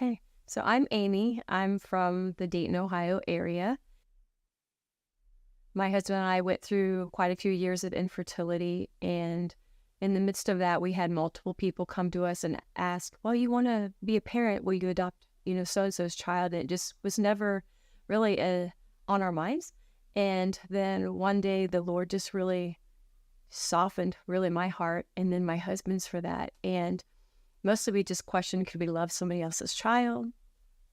Okay. So I'm Amy. I'm from the Dayton, Ohio area. My husband and I went through quite a few years of infertility. And in the midst of that, we had multiple people come to us and ask, well, you want to be a parent? Will you adopt, so-and-so's child? And it just was never really on our minds. And then one day the Lord just really softened really my heart and then my husband's for that. And mostly we just questioned, could we love somebody else's child?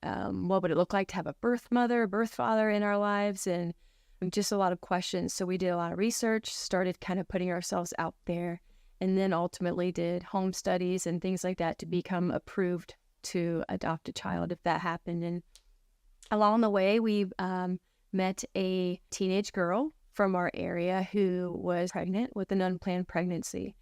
What would it look like to have a birth mother, birth father in our lives? And just a lot of questions. So we did a lot of research, started kind of putting ourselves out there, and then ultimately did home studies and things like that to become approved to adopt a child if that happened. And along the way, we met a teenage girl from our area who was pregnant with an unplanned pregnancy.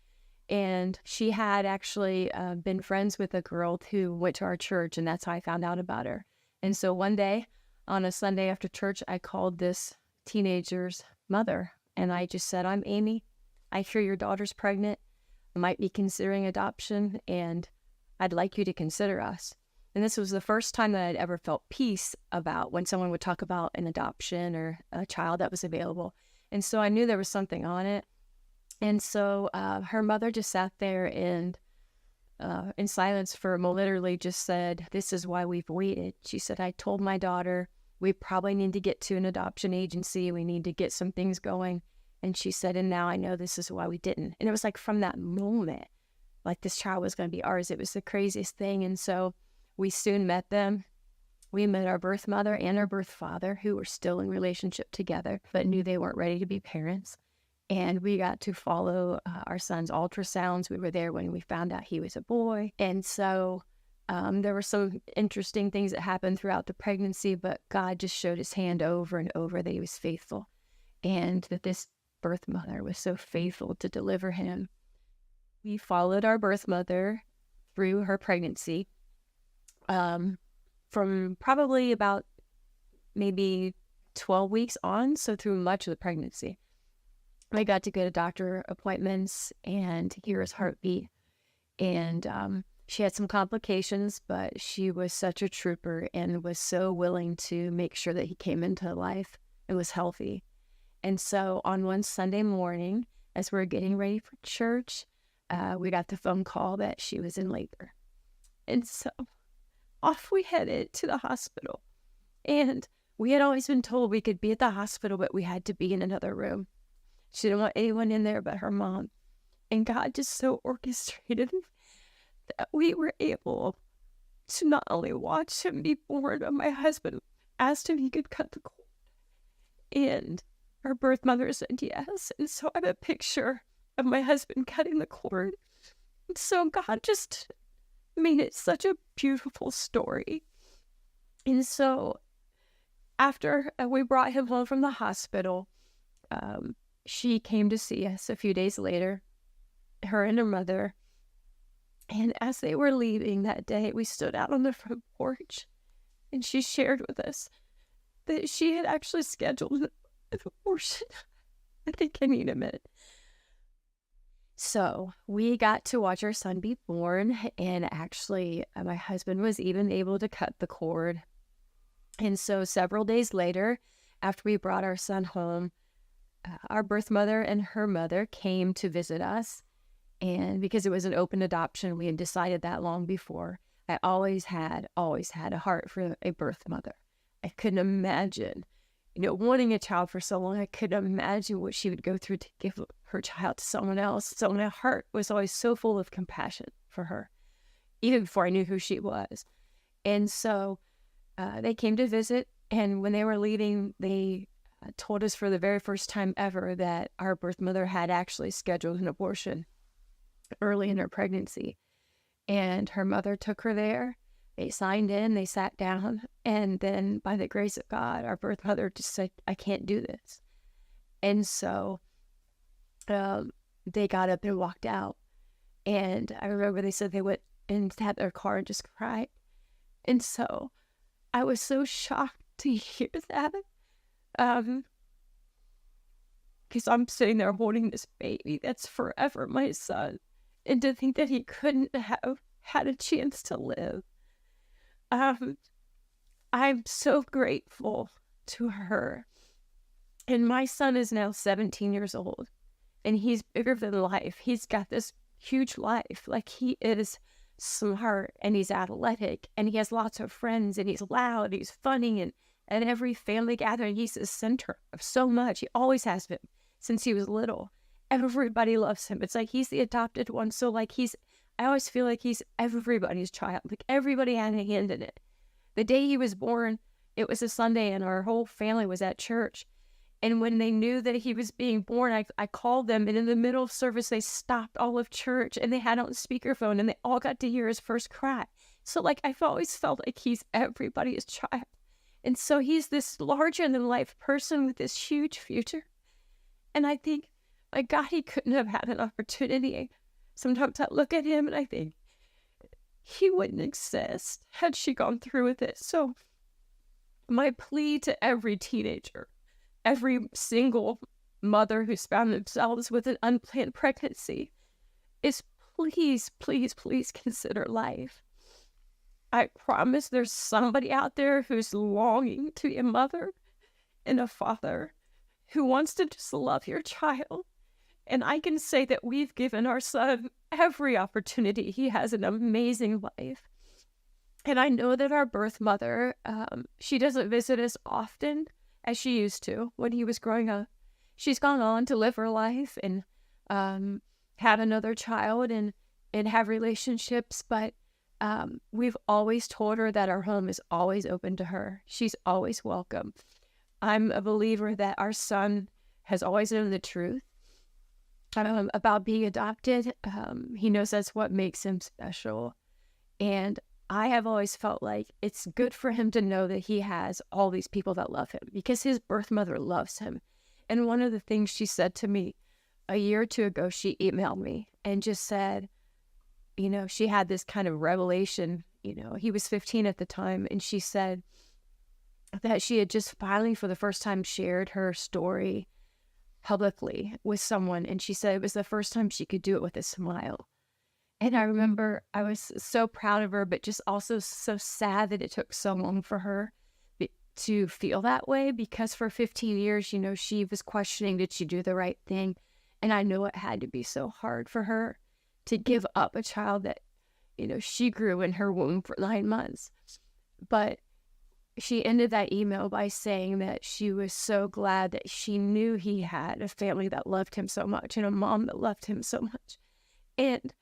And she had actually been friends with a girl who went to our church, and that's how I found out about her. And so one day on a Sunday after church, I called this teenager's mother, and I just said, I'm Amy. I hear your daughter's pregnant, might be considering adoption, and I'd like you to consider us. And this was the first time that I'd ever felt peace about when someone would talk about an adoption or a child that was available. And so I knew there was something on it. And so her mother just sat there and in silence for a moment, literally just said, this is why we've waited. She said, I told my daughter we probably need to get to an adoption agency. We need to get some things going. And she said, and now I know this is why we didn't. And it was like from that moment, like this child was going to be ours. It was the craziest thing. And so we soon met them. We met our birth mother and our birth father, who were still in relationship together, but knew they weren't ready to be parents. And we got to follow our son's ultrasounds. We were there when we found out he was a boy. And so there were some interesting things that happened throughout the pregnancy, but God just showed his hand over and over that he was faithful and that this birth mother was so faithful to deliver him. We followed our birth mother through her pregnancy from probably about maybe 12 weeks on, so through much of the pregnancy. I got to go to doctor appointments and hear his heartbeat. And she had some complications, but she was such a trooper and was so willing to make sure that he came into life and was healthy. And so on one Sunday morning, as we were getting ready for church, we got the phone call that she was in labor. And so off we headed to the hospital. And we had always been told we could be at the hospital, but we had to be in another room. She didn't want anyone in there but her mom. And God just so orchestrated that we were able to not only watch him be born, but my husband asked him he could cut the cord. And our birth mother said yes. And so I have a picture of my husband cutting the cord. And so God just made it such a beautiful story. And so after we brought him home from the hospital, she came to see us a few days later, her and her mother. And as they were leaving that day, we stood out on the front porch, and she shared with us that she had actually scheduled an abortion. I think I need a minute. So we got to watch our son be born, and actually my husband was even able to cut the cord. And so several days later, after we brought our son home, our birth mother and her mother came to visit us. And because it was an open adoption, we had decided that long before. I always had a heart for a birth mother. I couldn't imagine, wanting a child for so long. I couldn't imagine what she would go through to give her child to someone else. So my heart was always so full of compassion for her, even before I knew who she was. And so they came to visit. And when they were leaving, they told us for the very first time ever that our birth mother had actually scheduled an abortion early in her pregnancy. And her mother took her there. They signed in, they sat down, and then by the grace of God, our birth mother just said, I can't do this. And so they got up and walked out. And I remember they said they went and had their car and just cried. And so I was so shocked to hear that. Because I'm sitting there holding this baby that's forever my son, and to think that he couldn't have had a chance to live. Um, I'm so grateful to her. And my son is now 17 years old, and he's bigger than life. He's got this huge life. Like, he is smart, and he's athletic, and he has lots of friends, and he's loud, he's funny, and at every family gathering, he's the center of so much. He always has been since he was little. Everybody loves him. It's like he's the adopted one. So like I always feel like he's everybody's child. Like, everybody had a hand in it. The day he was born, it was a Sunday, and our whole family was at church. And when they knew that he was being born, I called them, and in the middle of service, they stopped all of church, and they had on speakerphone, and they all got to hear his first cry. So like, I've always felt like he's everybody's child. And so he's this larger than life person with this huge future. And I think, my God, he couldn't have had an opportunity. Sometimes I look at him and I think he wouldn't exist had she gone through with it. So my plea to every teenager, every single mother who's found themselves with an unplanned pregnancy, is please, please, please consider life. I promise there's somebody out there who's longing to be a mother and a father, who wants to just love your child. And I can say that we've given our son every opportunity. He has an amazing life. And I know that our birth mother, she doesn't visit us often as she used to when he was growing up. She's gone on to live her life and have another child and have relationships. But we've always told her that our home is always open to her. She's always welcome. I'm a believer that our son has always known the truth about being adopted. He knows that's what makes him special. And I have always felt like it's good for him to know that he has all these people that love him, because his birth mother loves him. And one of the things she said to me a year or two ago, she emailed me and just said, she had this kind of revelation. He was 15 at the time, and she said that she had just finally, for the first time, shared her story publicly with someone. And she said it was the first time she could do it with a smile. And I remember I was so proud of her, but just also so sad that it took so long for her to feel that way, because for 15 years, she was questioning, did she do the right thing? And I know it had to be so hard for her to give up a child that, she grew in her womb for 9 months. But she ended that email by saying that she was so glad that she knew he had a family that loved him so much and a mom that loved him so much. And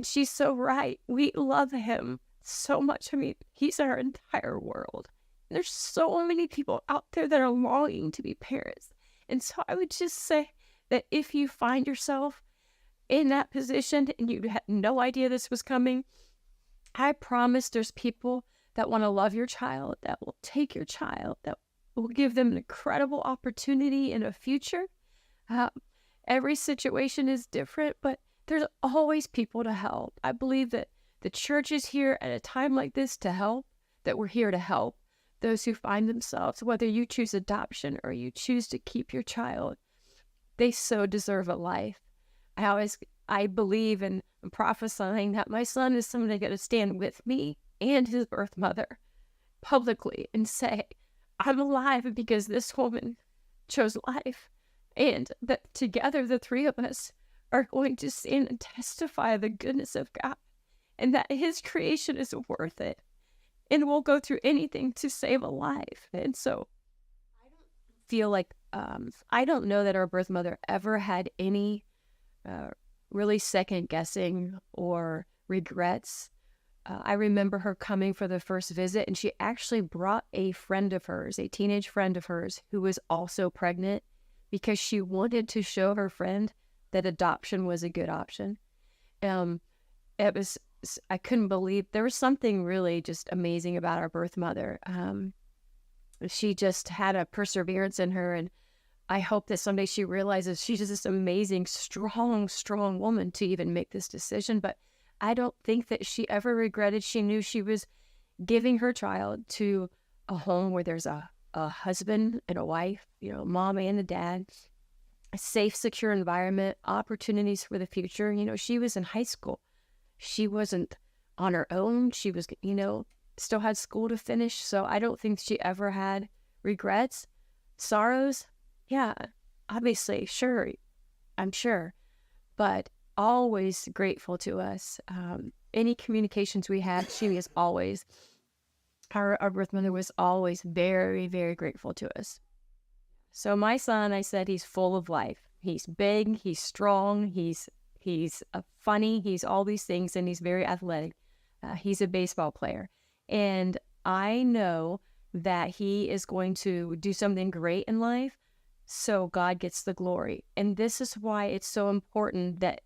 she's so right. We love him so much. I mean, he's our entire world. There's so many people out there that are longing to be parents. And so I would just say that if you find yourself in that position and you had no idea this was coming, I promise there's people that want to love your child, that will take your child, that will give them an incredible opportunity in a future. Every situation is different, but there's always people to help. I believe that the church is here at a time like this to help, that we're here to help those who find themselves, whether you choose adoption or you choose to keep your child, they so deserve a life. I believe in prophesying that my son is somebody going to stand with me and his birth mother publicly and say, I'm alive because this woman chose life. And that together, the three of us are going to stand and testify the goodness of God, and that his creation is worth it. And we'll go through anything to save a life. And so I don't feel like, I don't know that our birth mother ever had any really second guessing or regrets. I remember her coming for the first visit, and she actually brought a friend of hers, a teenage friend of hers, who was also pregnant, because she wanted to show her friend that adoption was a good option. I couldn't believe, there was something really just amazing about our birth mother. She just had a perseverance in her, and I hope that someday she realizes she's just this amazing, strong woman to even make this decision. But I don't think that she ever regretted. She knew she was giving her child to a home where there's a husband and a wife, mom and a dad, a safe, secure environment, opportunities for the future. She was in high school. She wasn't on her own. She was, still had school to finish, so I don't think she ever had regrets. Sorrows, yeah, obviously, sure, I'm sure, but always grateful to us. Any communications we had, she was always, our birth mother was always very, very grateful to us. So my son, I said, he's full of life. He's big, he's strong, he's funny, he's all these things, and he's very athletic. He's a baseball player. And I know that he is going to do something great in life, so God gets the glory. And this is why it's so important that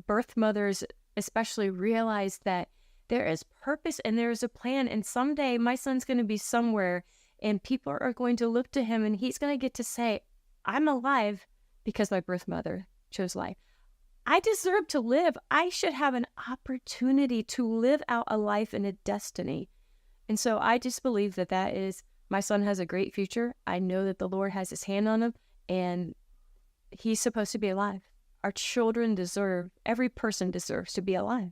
birth mothers especially realize that there is purpose and there is a plan. And someday my son's going to be somewhere and people are going to look to him and he's going to get to say, I'm alive because my birth mother chose life. I deserve to live. I should have an opportunity to live out a life and a destiny. And so I just believe that that is, my son has a great future. I know that the Lord has his hand on him and he's supposed to be alive. Our children deserve, every person deserves to be alive.